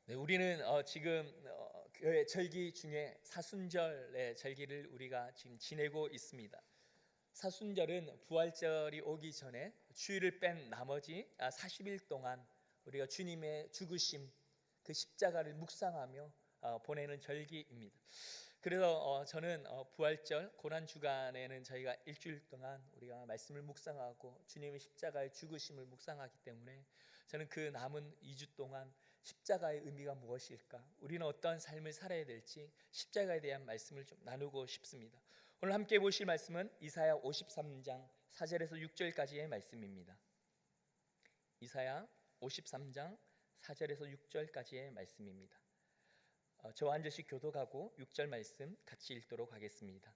네, 우리는 지금 교회 절기 중에 사순절의 절기를 우리가 지금 지내고 있습니다. 사순절은 부활절이 오기 전에 주일을 뺀 나머지 40일 동안 우리가 주님의 죽으심, 그 십자가를 묵상하며 보내는 절기입니다. 그래서 저는 부활절 고난 주간에는 저희가 일주일 동안 우리가 말씀을 묵상하고 주님의 십자가의 죽으심을 묵상하기 때문에 저는 그 남은 2주 동안 십자가의 의미가 무엇일까, 우리는 어떤 삶을 살아야 될지 십자가에 대한 말씀을 좀 나누고 싶습니다. 오늘 함께 보실 말씀은 이사야 53장 4절에서 6절까지의 말씀입니다. 이사야 53장 4절에서 6절까지의 말씀입니다. 저와 한 절씩 교독하고 6절 말씀 같이 읽도록 하겠습니다.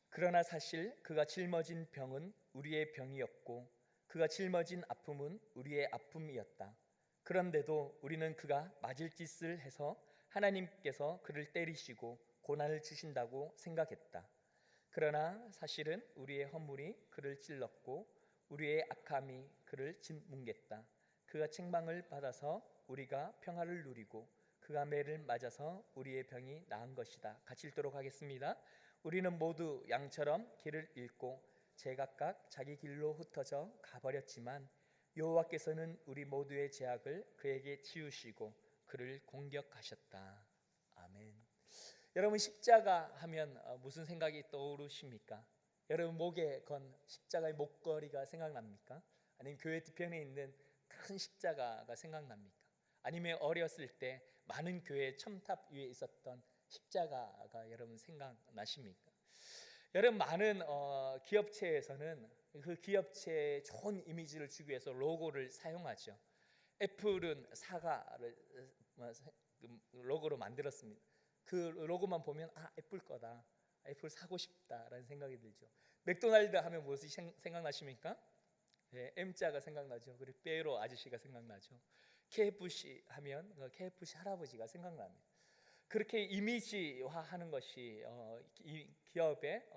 그러나 사실 그가 짊어진 병은 우리의 병이었고 그가 짊어진 아픔은 우리의 아픔이었다. 그런데도 우리는 그가 맞을 짓을 해서 하나님께서 그를 때리시고 고난을 주신다고 생각했다. 그러나 사실은 우리의 허물이 그를 찔렀고 우리의 악함이 그를 짓뭉갰다. 그가 책망을 받아서 우리가 평화를 누리고 그가 매를 맞아서 우리의 병이 나은 것이다. 같이 읽도록 하겠습니다. 우리는 모두 양처럼 길을 잃고 제각각 자기 길로 흩어져 가버렸지만 여호와께서는 우리 모두의 죄악을 그에게 지우시고 그를 공격하셨다. 아멘. 여러분, 십자가 하면 무슨 생각이 떠오르십니까? 여러분, 목에 건 십자가의 목걸이가 생각납니까? 아니면 교회 뒤편에 있는 큰 십자가가 생각납니까? 아니면 어렸을 때 많은 교회 첨탑 위에 있었던 십자가가 여러분 생각나십니까? 여러분, 많은 기업체에서는 그 기업체에 좋은 이미지를 주기 위해서 로고를 사용하죠. 애플은 사과를 로고로 만들었습니다. 그 로고만 보면 애플 거다, 애플 사고 싶다라는 생각이 들죠. 맥도날드 하면 무엇이 생각나십니까? 네, M자가 생각나죠. 그리고 베이로 아저씨가 생각나죠. KFC 하면 KFC 할아버지가 생각납니다. 그렇게 이미지화하는 것이 이 기업의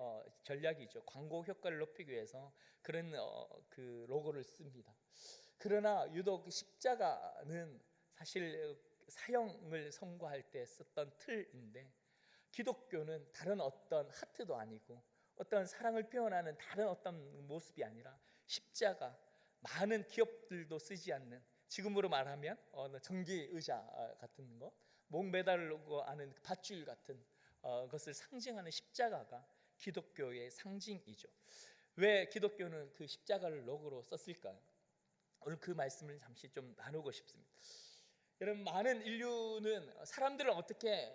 전략이죠. 광고 효과를 높이기 위해서 그런 그 로고를 씁니다. 그러나 유독 십자가는 사실 사형을 선고할 때 썼던 틀인데, 기독교는 다른 어떤 하트도 아니고 어떤 사랑을 표현하는 다른 어떤 모습이 아니라 십자가, 많은 기업들도 쓰지 않는, 지금으로 말하면 전기 의자 같은 거, 목 매달고 하는 밧줄 같은 것을 상징하는 십자가가 기독교의 상징이죠. 왜 기독교는 그 십자가를 로고로 썼을까요? 오늘 그 말씀을 잠시 좀 나누고 싶습니다. 여러분, 많은 인류는 사람들을 어떻게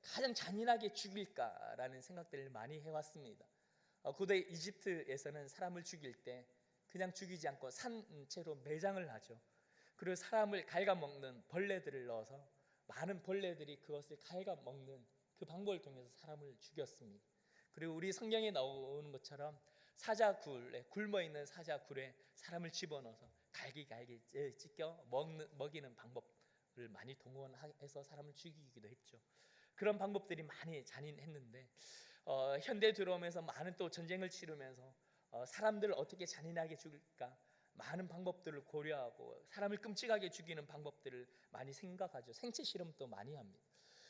가장 잔인하게 죽일까라는 생각들을 많이 해왔습니다. 고대 이집트에서는 사람을 죽일 때 그냥 죽이지 않고 산채로 매장을 하죠. 그리고 사람을 갉아먹는 벌레들을 넣어서 많은 벌레들이 그것을 갉아먹는 그 방법을 통해서 사람을 죽였습니다. 그리고 우리 성경에 나오는 것처럼 사자굴에, 굶어있는 사자굴에 사람을 집어넣어서 갈기갈기 찢겨 먹이는 방법을 많이 동원해서 사람을 죽이기도 했죠. 그런 방법들이 많이 잔인했는데 현대 들어오면서 많은 또 전쟁을 치르면서 사람들을 어떻게 잔인하게 죽일까, 많은 방법들을 고려하고 사람을 끔찍하게 죽이는 방법들을 많이 생각하죠. 생체 실험도 많이 합니다.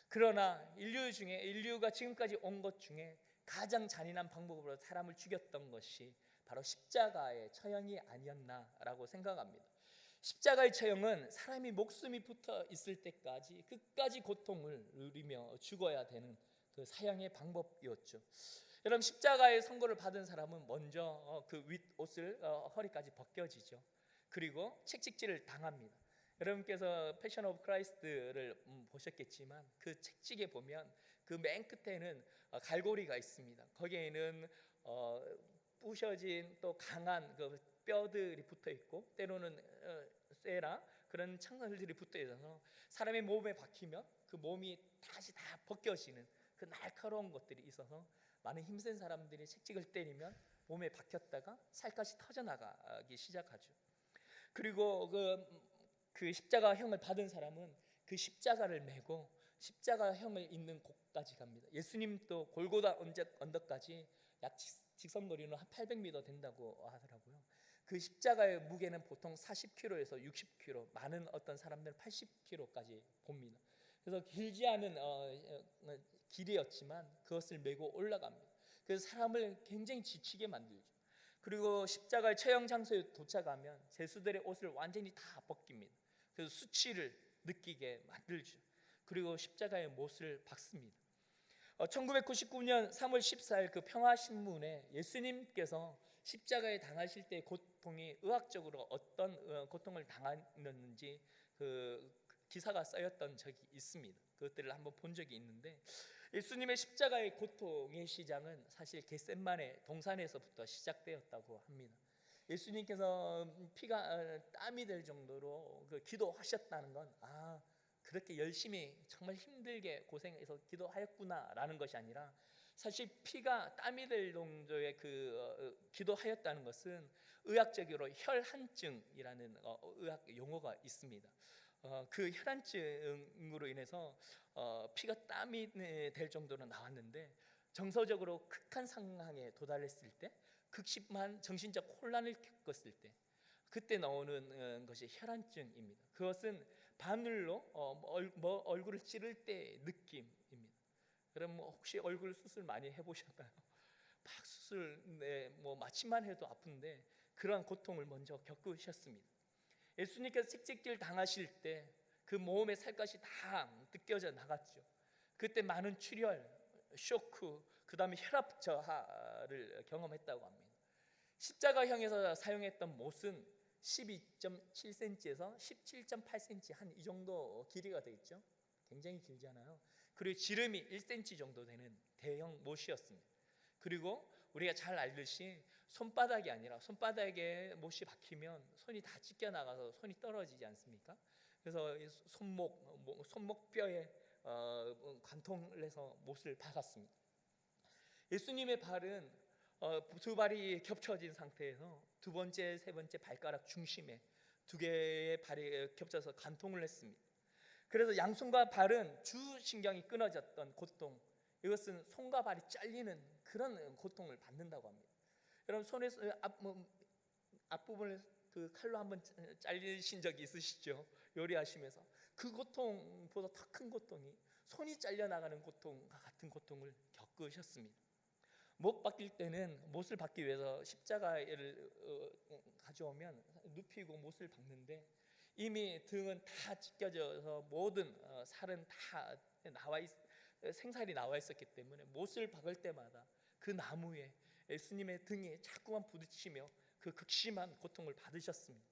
그러나 인류가 지금까지 온 것 중에 가장 잔인한 방법으로 사람을 죽였던 것이 바로 십자가의 처형이 아니었나라고 생각합니다. 십자가의 처형은 사람이 목숨이 붙어 있을 때까지 끝까지 고통을 누리며 죽어야 되는 그 사형의 방법이었죠. 여러분, 십자가의 선고를 받은 사람은 먼저 그 윗옷을 허리까지 벗겨지죠. 그리고 책찍질을 당합니다. 여러분께서 패션 오브 크라이스트를 보셨겠지만 그 책찍에 보면 그 맨 끝에는 갈고리가 있습니다. 거기에는 부셔진 또 강한 그 뼈들이 붙어 있고 때로는 쇠라 그런 창살들이 붙어 있어서 사람의 몸에 박히면 그 몸이 다시 다 벗겨지는 그 날카로운 것들이 있어서 많은 힘센 사람들이 책찍을 때리면 몸에 박혔다가 살갗이 터져나가기 시작하죠. 그리고 그 십자가형을 받은 사람은 그 십자가를 메고 십자가형을 있는 곳까지 갑니다. 예수님도 골고다 언덕까지 약 직선거리는 한 800m 된다고 하더라고요. 그 십자가의 무게는 보통 40kg에서 60kg, 많은 어떤 사람들은 80kg까지 봅니다. 그래서 길지 않은 길이었지만 그것을 메고 올라갑니다. 그래서 사람을 굉장히 지치게 만들죠. 그리고 십자가의 처형 장소에 도착하면 제수들의 옷을 완전히 다 벗깁니다. 그래서 수치를 느끼게 만들죠. 그리고 십자가의 못을 박습니다. 1999년 3월 14일 그 평화신문에 예수님께서 십자가에 당하실 때의 고통이 의학적으로 어떤 고통을 당했는지 그 기사가 쓰였던 적이 있습니다. 그것들을 한번 본 적이 있는데, 예수님의 십자가의 고통의 시작은 사실 겟셋마네 동산에서부터 시작되었다고 합니다. 예수님께서 피가 땀이 될 정도로 그 기도하셨다는 건 그렇게 열심히 정말 힘들게 고생해서 기도하였구나라는 것이 아니라, 사실 피가 땀이 될 정도의 기도하였다는 것은 의학적으로 혈한증이라는 의학 용어가 있습니다. 그 혈한증으로 인해서 피가 땀이 될 정도로 나왔는데, 정서적으로 극한 상황에 도달했을 때, 극심한 정신적 혼란을 겪었을 때, 그때 나오는 것이 혈한증입니다. 그것은 바늘로 얼굴을 찌를 때 느낌입니다. 그럼 혹시 얼굴 수술 많이 해보셨나요? 막 수술 마취만 해도 아픈데 그러한 고통을 먼저 겪으셨습니다. 예수님께서 채찍질 당하실 때 그 몸의 살갗이 다 뜯겨져 나갔죠. 그때 많은 출혈, 쇼크, 그 다음에 혈압 저하를 경험했다고 합니다. 십자가형에서 사용했던 못은 12.7cm에서 17.8cm 한 이 정도 길이가 되겠죠. 굉장히 길잖아요. 그리고 지름이 1cm 정도 되는 대형 못이었습니다. 그리고 우리가 잘 알듯이 손바닥이 아니라, 손바닥에 못이 박히면 손이 다 찢겨 나가서 손이 떨어지지 않습니까? 그래서 손목뼈에 관통을 해서 못을 박았습니다. 예수님의 발은 두 발이 겹쳐진 상태에서 두 번째, 세 번째 발가락 중심에 두 개의 발이 겹쳐서 관통을 했습니다. 그래서 양손과 발은 주신경이 끊어졌던 고통, 이것은 손과 발이 잘리는 그런 고통을 받는다고 합니다. 여러분, 손에서 앞부분을 그 칼로 한번 잘리신 적이 있으시죠? 요리하시면서 그 고통보다 더 큰 고통이 손이 잘려나가는 고통과 같은 고통을 겪으셨습니다. 못 박힐 때는, 못을 박기 위해서 십자가를 가져오면 눕히고 못을 박는데, 이미 등은 다 찢겨져서 모든 살은 다 생살이 나와 있었기 때문에 못을 박을 때마다 그 나무에 예수님의 등에 자꾸만 부딪히며 그 극심한 고통을 받으셨습니다.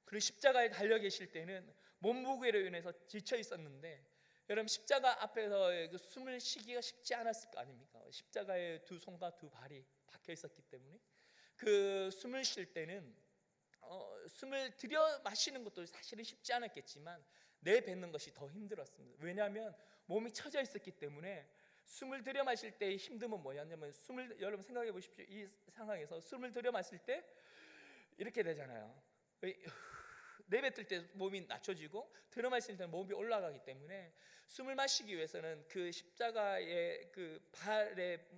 그리고 십자가에 달려 계실 때는 몸무게로 인해서 지쳐 있었는데, 여러분, 십자가 앞에서 숨을 쉬기가 쉽지 않았을 거 아닙니까? 십자가에 두 손과 두 발이 박혀 있었기 때문에 그 숨을 쉴 때는 숨을 들여 마시는 것도 사실은 쉽지 않았겠지만 내뱉는 것이 더 힘들었습니다. 왜냐하면 몸이 처져 있었기 때문에 숨을 들여 마실 때의 힘듦은 뭐였냐면, 여러분 생각해 보십시오. 이 상황에서 숨을 들여 마실 때 이렇게 되잖아요. 내뱉을 때 몸이 낮춰지고 들여 마실 때 몸이 올라가기 때문에 숨을 마시기 위해서는 그 십자가의 그 발에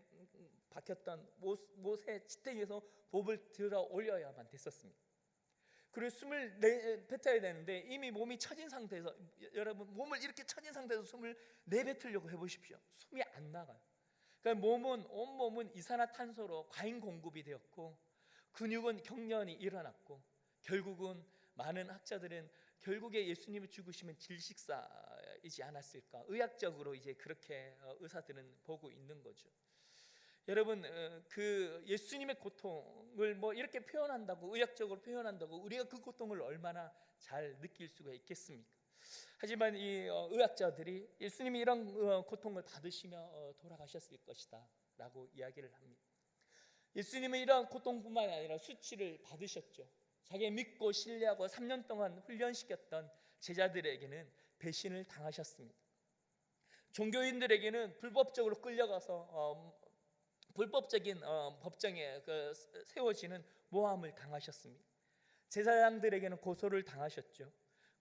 박혔던 못의 지탱에서 몸을 들어 올려야만 됐었습니다. 그리고 숨을 뱉어야 되는데 이미 몸이 처진 상태에서, 여러분 몸을 이렇게 처진 상태에서 숨을 내뱉으려고 해보십시오. 숨이 안 나가요. 그러니까 온 몸은 이산화탄소로 과잉 공급이 되었고, 근육은 경련이 일어났고, 결국은 많은 학자들은 결국에 예수님의 죽으심은 질식사이지 않았을까, 의학적으로 이제 그렇게 의사들은 보고 있는 거죠. 여러분, 그 예수님의 고통을 이렇게 표현한다고, 의학적으로 표현한다고 우리가 그 고통을 얼마나 잘 느낄 수가 있겠습니까? 하지만 이 의학자들이 예수님이 이런 고통을 받으시며 돌아가셨을 것이다 라고 이야기를 합니다. 예수님은 이런 고통뿐만 아니라 수치를 받으셨죠. 자기 믿고 신뢰하고 3년 동안 훈련시켰던 제자들에게는 배신을 당하셨습니다. 종교인들에게는 불법적으로 끌려가서 불법적인 법정에 세워지는 모함을 당하셨습니다. 제사장들에게는 고소를 당하셨죠.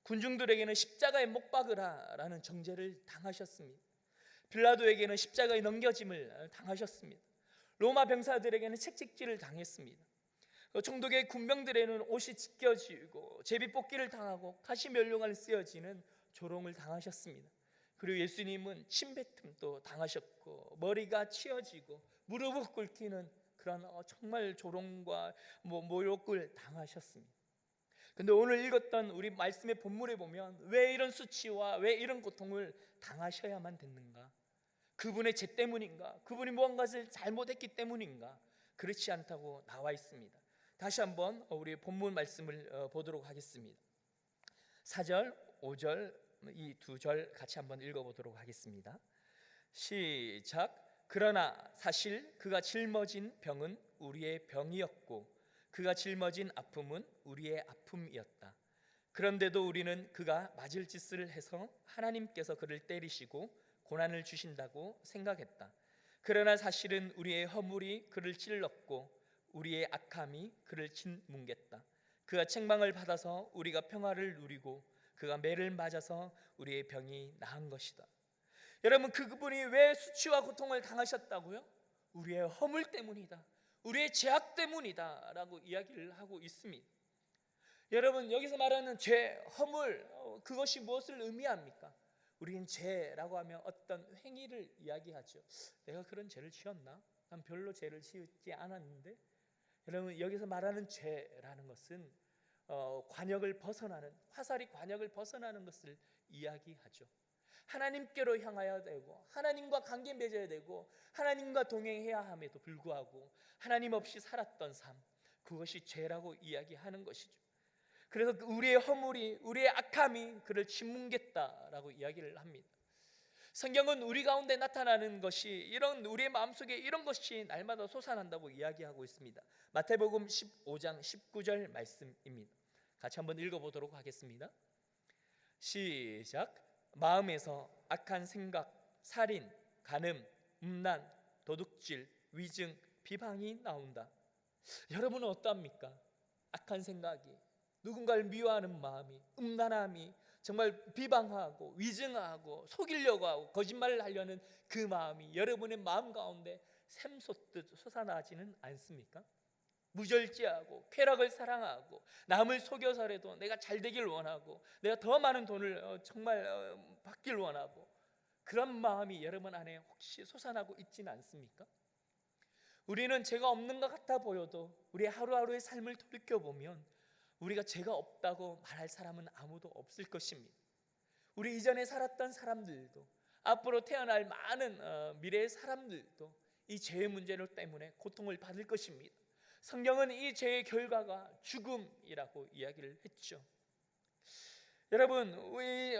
군중들에게는 십자가에 못 박으라라는 정죄를 당하셨습니다. 빌라도에게는 십자가에 넘겨짐을 당하셨습니다. 로마 병사들에게는 채찍질을 당했습니다. 총독의 군병들에는 옷이 찢겨지고 제비뽑기를 당하고 가시면류관을 쓰여지는 조롱을 당하셨습니다. 그리고 예수님은 침뱉음도 당하셨고 머리가 치어지고 무릎을 꿇기는 그런 정말 조롱과 모욕을 당하셨습니다. 근데 오늘 읽었던 우리 말씀의 본문에 보면 왜 이런 수치와 왜 이런 고통을 당하셔야만 됐는가? 그분의 죄 때문인가? 그분이 무언가를 잘못했기 때문인가? 그렇지 않다고 나와 있습니다. 다시 한번 우리 본문 말씀을 보도록 하겠습니다. 4절, 5절 이 두 절 같이 한번 읽어보도록 하겠습니다. 시작. 그러나 사실 그가 짊어진 병은 우리의 병이었고 그가 짊어진 아픔은 우리의 아픔이었다. 그런데도 우리는 그가 맞을 짓을 해서 하나님께서 그를 때리시고 고난을 주신다고 생각했다. 그러나 사실은 우리의 허물이 그를 찔렀고 우리의 악함이 그를 짓뭉갰다. 그가 책망을 받아서 우리가 평화를 누리고 그가 매를 맞아서 우리의 병이 나은 것이다. 여러분, 그분이 왜 수치와 고통을 당하셨다고요? 우리의 허물 때문이다, 우리의 죄악 때문이다 라고 이야기를 하고 있습니다. 여러분, 여기서 말하는 죄, 허물, 그것이 무엇을 의미합니까? 우리는 죄라고 하면 어떤 행위를 이야기하죠. 내가 그런 죄를 지었나? 난 별로 죄를 지었지 않았는데. 여러분, 여기서 말하는 죄라는 것은 관역을 벗어나는, 화살이 관역을 벗어나는 것을 이야기하죠. 하나님께로 향하여야 되고 하나님과 관계 맺어야 되고 하나님과 동행해야 함에도 불구하고 하나님 없이 살았던 삶, 그것이 죄라고 이야기하는 것이죠. 그래서 우리의 허물이, 우리의 악함이 그를 짓뭉갰다라고 이야기를 합니다. 성경은 우리 가운데 나타나는 것이, 이런 우리의 마음속에 이런 것이 날마다 솟아난다고 이야기하고 있습니다. 마태복음 15장 19절 말씀입니다. 같이 한번 읽어보도록 하겠습니다. 시작. 마음에서 악한 생각, 살인, 간음, 음란, 도둑질, 위증, 비방이 나온다. 여러분은 어떠합니까? 악한 생각이, 누군가를 미워하는 마음이, 음란함이, 정말 비방하고 위증하고 속이려고 하고 거짓말을 하려는 그 마음이 여러분의 마음 가운데 샘솟듯 솟아나지는 않습니까? 무절제하고 쾌락을 사랑하고 남을 속여서라도 내가 잘 되길 원하고 내가 더 많은 돈을 정말 받길 원하고, 그런 마음이 여러분 안에 혹시 솟아나고 있지는 않습니까? 우리는 죄가 없는 것 같아 보여도 우리 하루하루의 삶을 돌이켜보면 우리가 죄가 없다고 말할 사람은 아무도 없을 것입니다. 우리 이전에 살았던 사람들도 앞으로 태어날 많은 미래의 사람들도 이 죄의 문제로 때문에 고통을 받을 것입니다. 성경은 이 죄의 결과가 죽음이라고 이야기를 했죠. 여러분, 우리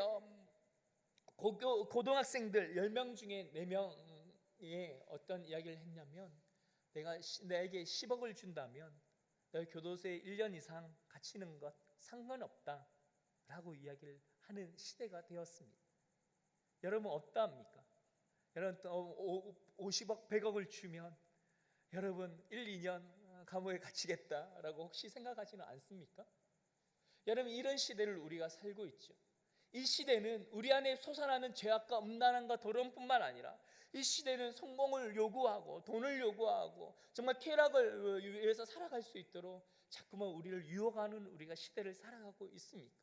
고등학생들 10명 중에 4명이 어떤 이야기를 했냐면, 내게 10억을 준다면 너희 교도소에 1년 이상 갇히는 것 상관없다 라고 이야기를 하는 시대가 되었습니다. 여러분 어떠합니까? 여러분 50억 100억을 주면 여러분 1, 2년 감옥에 갇히겠다라고 혹시 생각하지는 않습니까? 여러분, 이런 시대를 우리가 살고 있죠. 이 시대는 우리 안에 솟아나는 죄악과 음란함과 더러움뿐만 아니라 이 시대는 성공을 요구하고 돈을 요구하고 정말 쾌락을 위해서 살아갈 수 있도록 자꾸만 우리를 유혹하는 우리가 시대를 살아가고 있습니다.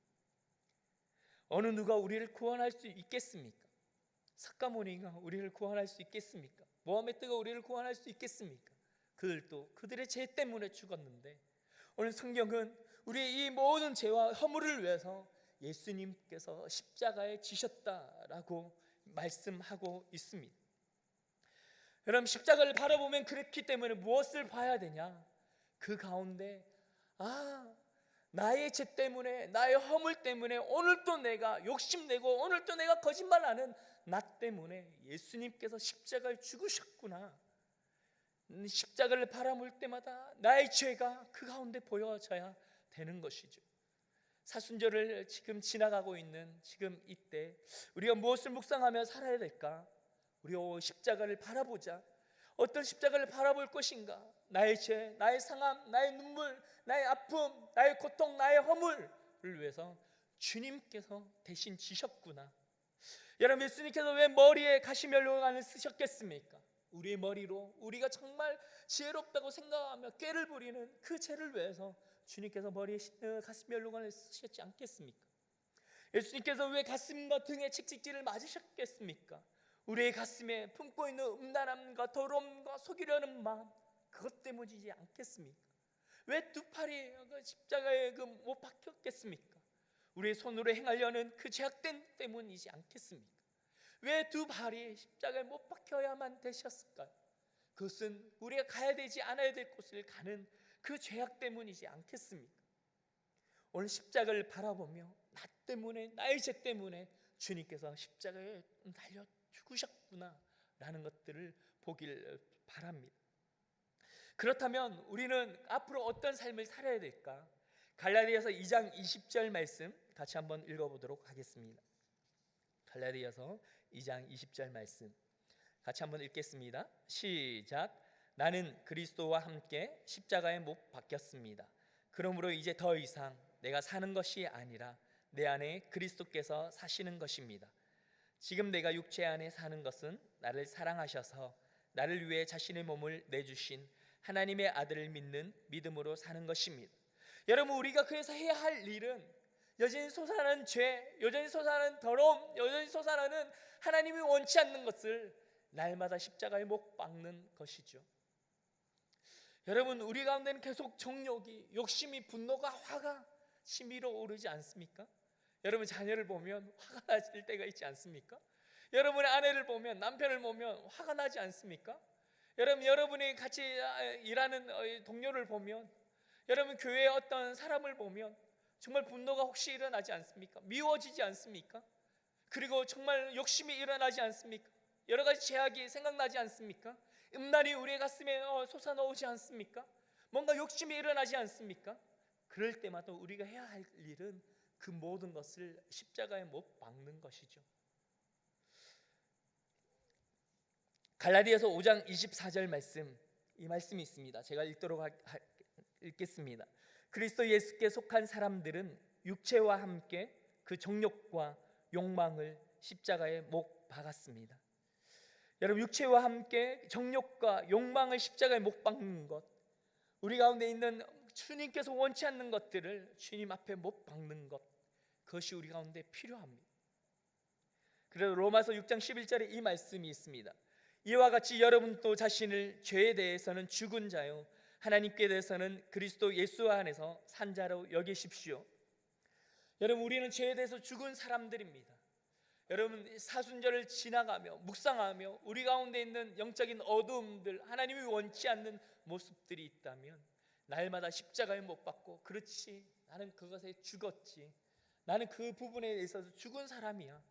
어느 누가 우리를 구원할 수 있겠습니까? 삭가모니가 우리를 구원할 수 있겠습니까? 모하메드가 우리를 구원할 수 있겠습니까? 그들도 그들의 죄 때문에 죽었는데, 오늘 성경은 우리의 이 모든 죄와 허물을 위해서 예수님께서 십자가에 지셨다라고 말씀하고 있습니다. 여러분, 십자가를 바라보면 그렇기 때문에 무엇을 봐야 되냐? 그 가운데 나의 죄 때문에, 나의 허물 때문에 오늘 또 내가 욕심내고 오늘 또 내가 거짓말하는 나 때문에 예수님께서 십자가에 죽으셨구나. 십자가를 바라볼 때마다 나의 죄가 그 가운데 보여져야 되는 것이죠. 사순절을 지금 지나가고 있는 지금 이때 우리가 무엇을 묵상하며 살아야 될까? 우리 십자가를 바라보자. 어떤 십자가를 바라볼 것인가? 나의 죄, 나의 상함, 나의 눈물, 나의 아픔, 나의 고통, 나의 허물을 위해서 주님께서 대신 지셨구나. 여러분, 예수님께서 왜 머리에 가시면류관을 쓰셨겠습니까? 우리의 머리로 우리가 정말 지혜롭다고 생각하며 꾀를 부리는 그 죄를 위해서 주님께서 머리에 가슴에 연로관을 쓰셨지 않겠습니까? 예수님께서 왜 가슴과 등에 채찍질을 맞으셨겠습니까? 우리의 가슴에 품고 있는 음란함과 더러움과 속이려는 마음, 그것 때문이지 않겠습니까? 왜 두 팔이 십자가에 못 박혔겠습니까? 우리의 손으로 행하려는 그 죄악됨 때문이지 않겠습니까? 왜 두 발이 십자가에 못 박혀야만 되셨을까요? 그것은 우리가 가야 되지 않아야 될 곳을 가는 그 죄악 때문이지 않겠습니까? 오늘 십자가를 바라보며 나 때문에, 나의 죄 때문에 주님께서 십자가에 달려 죽으셨구나 라는 것들을 보길 바랍니다. 그렇다면 우리는 앞으로 어떤 삶을 살아야 될까? 갈라디아서 2장 20절 말씀 같이 한번 읽어보도록 하겠습니다. 갈라디아서 2장 20절 말씀 같이 한번 읽겠습니다. 시작. 나는 그리스도와 함께 십자가에 못 박혔습니다. 그러므로 이제 더 이상 내가 사는 것이 아니라 내 안에 그리스도께서 사시는 것입니다. 지금 내가 육체 안에 사는 것은 나를 사랑하셔서 나를 위해 자신의 몸을 내주신 하나님의 아들을 믿는 믿음으로 사는 것입니다. 여러분, 우리가 그래서 해야 할 일은 여전히 솟아나는 죄, 여전히 솟아나는 더러움, 여전히 솟아나는 하나님이 원치 않는 것을 날마다 십자가에 못 박는 것이죠. 여러분, 우리 가운데는 계속 정욕이, 욕심이, 분노가, 화가 치밀어 오르지 않습니까? 여러분, 자녀를 보면 화가 나실 때가 있지 않습니까? 여러분의 아내를 보면, 남편을 보면 화가 나지 않습니까? 여러분, 여러분이 같이 일하는 동료를 보면, 여러분 교회의 어떤 사람을 보면 정말 분노가 혹시 일어나지 않습니까? 미워지지 않습니까? 그리고 정말 욕심이 일어나지 않습니까? 여러 가지 죄악이 생각나지 않습니까? 음란이 우리의 가슴에 솟아나오지 않습니까? 뭔가 욕심이 일어나지 않습니까? 그럴 때마다 우리가 해야 할 일은 그 모든 것을 십자가에 못 박는 것이죠. 갈라디아서 5장 24절 말씀, 이 말씀이 있습니다. 제가 읽겠습니다. 그리스도 예수께 속한 사람들은 육체와 함께 그 정욕과 욕망을 십자가에 못 박았습니다. 여러분, 육체와 함께 정욕과 욕망을 십자가에 못 박는 것, 우리 가운데 있는 주님께서 원치 않는 것들을 주님 앞에 못 박는 것, 그것이 우리 가운데 필요합니다. 그래서 로마서 6장 11절에 이 말씀이 있습니다. 이와 같이 여러분도 자신을 죄에 대해서는 죽은 자요 하나님께 대해서는 그리스도 예수 안에서 산 자로 여기십시오. 여러분, 우리는 죄에 대해서 죽은 사람들입니다. 여러분, 사순절을 지나가며 묵상하며 우리 가운데 있는 영적인 어두움들, 하나님이 원치 않는 모습들이 있다면 날마다 십자가에 못 박고, 그렇지, 나는 그것에 죽었지, 나는 그 부분에 있어서 죽은 사람이야.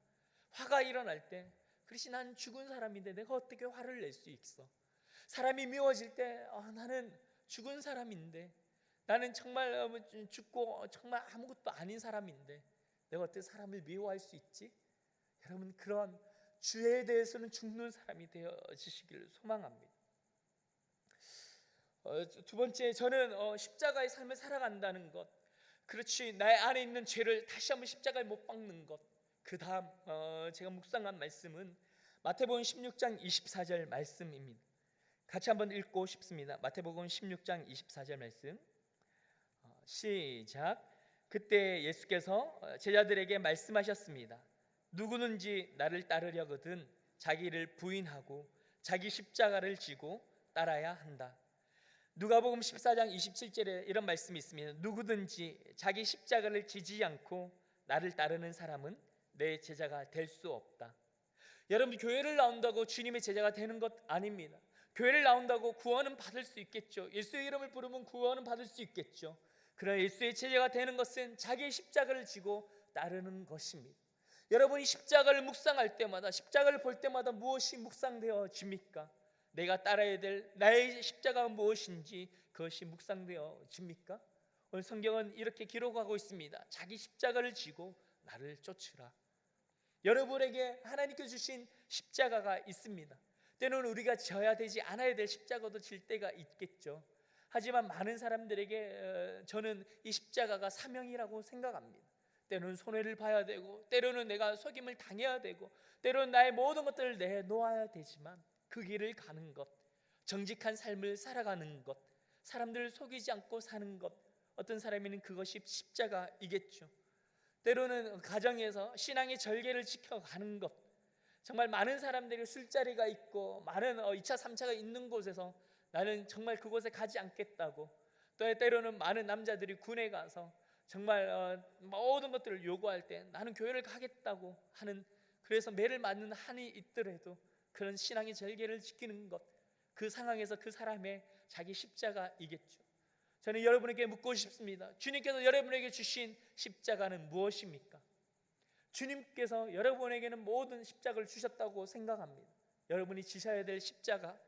화가 일어날 때, 그렇지, 난 죽은 사람인데 내가 어떻게 화를 낼 수 있어? 사람이 미워질 때 나는 죽은 사람인데, 나는 정말 죽고 정말 아무것도 아닌 사람인데 내가 어떻게 사람을 미워할 수 있지? 여러분, 그런 죄에 대해서는 죽는 사람이 되어지시기를 소망합니다. 두 번째, 저는 십자가의 삶을 살아간다는 것, 그렇지, 나의 안에 있는 죄를 다시 한번 십자가에 못 박는 것. 그 다음 제가 묵상한 말씀은 마태복음 16장 24절 말씀입니다. 같이 한번 읽고 싶습니다. 마태복음 16장 24절 말씀 시작. 그때 예수께서 제자들에게 말씀하셨습니다. 누구든지 나를 따르려거든 자기를 부인하고 자기 십자가를 지고 따라야 한다. 누가복음 14장 27절에 이런 말씀이 있습니다. 누구든지 자기 십자가를 지지 않고 나를 따르는 사람은 내 제자가 될 수 없다. 여러분, 교회를 나온다고 주님의 제자가 되는 것 아닙니다. 교회를 나온다고 구원은 받을 수 있겠죠. 예수의 이름을 부르면 구원은 받을 수 있겠죠. 그러나 예수의 제자가 되는 것은 자기의 십자가를 지고 따르는 것입니다. 여러분이 십자가를 묵상할 때마다, 십자가를 볼 때마다 무엇이 묵상되어집니까? 내가 따라야 될 나의 십자가가 무엇인지 그것이 묵상되어집니까? 오늘 성경은 이렇게 기록하고 있습니다. 자기 십자가를 지고 나를 쫓으라. 여러분에게 하나님께 주신 십자가가 있습니다. 때로는 우리가 져야 되지 않아야 될 십자가도 질 때가 있겠죠. 하지만 많은 사람들에게 저는 이 십자가가 사명이라고 생각합니다. 때로는 손해를 봐야 되고, 때로는 내가 속임을 당해야 되고, 때로는 나의 모든 것들을 내놓아야 되지만, 그 길을 가는 것, 정직한 삶을 살아가는 것, 사람들을 속이지 않고 사는 것, 어떤 사람에는 그것이 십자가이겠죠. 때로는 가정에서 신앙의 절개를 지켜가는 것, 정말 많은 사람들이 술자리가 있고 많은 2차 3차가 있는 곳에서 나는 정말 그곳에 가지 않겠다고, 또 때로는 많은 남자들이 군에 가서 정말 모든 것들을 요구할 때 나는 교회를 가겠다고 하는, 그래서 매를 맞는 한이 있더라도 그런 신앙의 절개를 지키는 것, 그 상황에서 그 사람의 자기 십자가이겠죠. 저는 여러분에게 묻고 싶습니다. 주님께서 여러분에게 주신 십자가는 무엇입니까? 주님께서 여러분에게는 모든 십자가를 주셨다고 생각합니다. 여러분이 지셔야 될 십자가,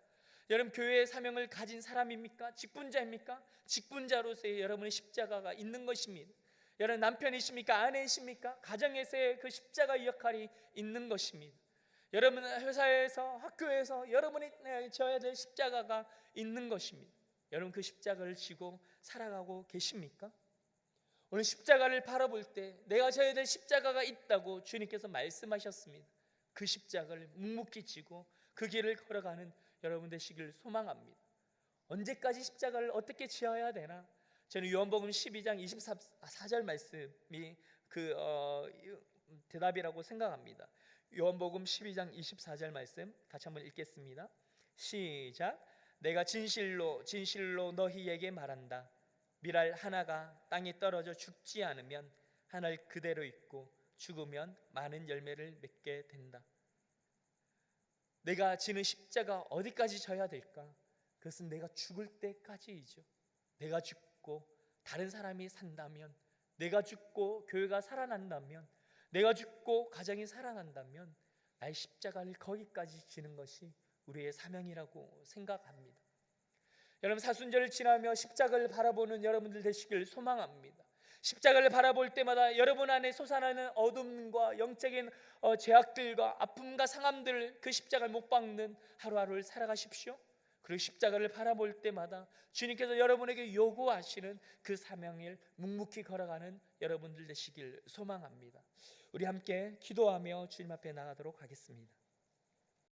여러분 교회의 사명을 가진 사람입니까? 직분자입니까? 직분자로서의 여러분의 십자가가 있는 것입니다. 여러분 남편이십니까? 아내이십니까? 가정에서의 그 십자가의 역할이 있는 것입니다. 여러분 회사에서, 학교에서 여러분이 져야 될 십자가가 있는 것입니다. 여러분 그 십자가를 지고 살아가고 계십니까? 오늘 십자가를 바라볼 때 내가 져야 될 십자가가 있다고 주님께서 말씀하셨습니다. 그 십자가를 묵묵히 지고 그 길을 걸어가는 여러분 되시길 소망합니다. 언제까지 십자가를 어떻게 지어야 되나? 저는 요한복음 12장 24절 말씀이 그 대답이라고 생각합니다. 요한복음 12장 24절 말씀 같이 한번 읽겠습니다. 시작. 내가 진실로 진실로 너희에게 말한다. 밀알 하나가 땅에 떨어져 죽지 않으면 하늘 그대로 있고 죽으면 많은 열매를 맺게 된다. 내가 지는 십자가 어디까지 져야 될까? 그것은 내가 죽을 때까지이죠. 내가 죽고 다른 사람이 산다면, 내가 죽고 교회가 살아난다면, 내가 죽고 가정이 살아난다면 나의 십자가를 거기까지 지는 것이 우리의 사명이라고 생각합니다. 여러분 사순절을 지나며 십자가를 바라보는 여러분들 되시길 소망합니다. 십자가를 바라볼 때마다 여러분 안에 솟아나는 어둠과 영적인 죄악들과 아픔과 상함들을, 그 십자가를 못 박는 하루하루를 살아가십시오. 그리고 십자가를 바라볼 때마다 주님께서 여러분에게 요구하시는 그 사명을 묵묵히 걸어가는 여러분들 되시길 소망합니다. 우리 함께 기도하며 주님 앞에 나가도록 하겠습니다.